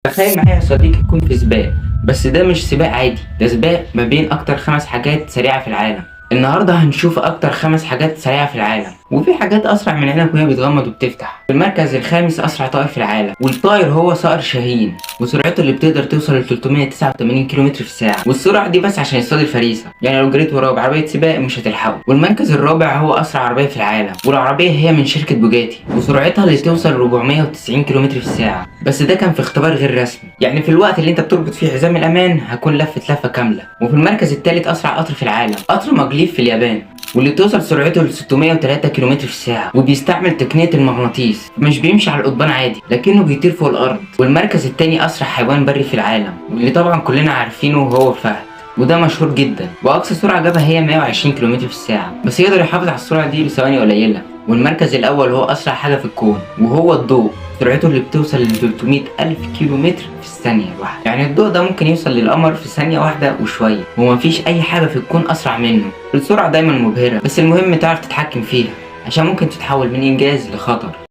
تخيل معايا يا صديقي تكون في سباق، بس ده مش سباق عادي، ده سباق ما بين اكتر 5 حاجات سريعة في العالم. النهارده هنشوف اكتر 5 حاجات سريعة في العالم، وفي حاجات اسرع من عينك وهي بتغمض وبتفتح. في المركز الخامس اسرع طائر في العالم، والطائر هو صقر شاهين، وسرعته اللي بتقدر توصل ل 389 كيلومتر في الساعة، والسرعة دي بس عشان يصطاد الفريسة، يعني لو جريت وراه بعربية سباق مش هتلحقه. والمركز الرابع هو اسرع عربية في العالم، والعربية هي من شركة بوجاتي، وسرعتها اللي توصل 490 كيلومتر في الساعة. بس ده كان في اختبار غير رسمي، يعني في الوقت اللي انت بتربط فيه حزام الامان هكون لفت لفة كاملة. وفي المركز الثالث اسرع قطر في العالم، قطر مجليف في اليابان، واللي توصل سرعته ل 603 كيلومتر في الساعة، وبيستعمل تقنية المغناطيس، مش بيمشي على القضبان عادي لكنه بيطير فوق الأرض. والمركز التاني أسرع حيوان بري في العالم، واللي طبعا كلنا عارفينه هو الفهد، وده مشهور جدا، وأقصى سرعة جابها هي 120 كيلومتر في الساعة، بس يقدر يحافظ على السرعة دي لثواني قليلة. والمركز الأول هو أسرع حاجة في الكون، وهو الضوء، سرعته اللي بتوصل ل 300 ألف كيلومتر في الثانية الواحدة. يعني الضوء ده ممكن يوصل للقمر في ثانية واحدة وشوية، ومفيش أي حاجة في الكون أسرع منه. السرعة دايما مبهرة، بس المهم تعرف تتحكم فيها، عشان ممكن تتحول من إنجاز لخطر.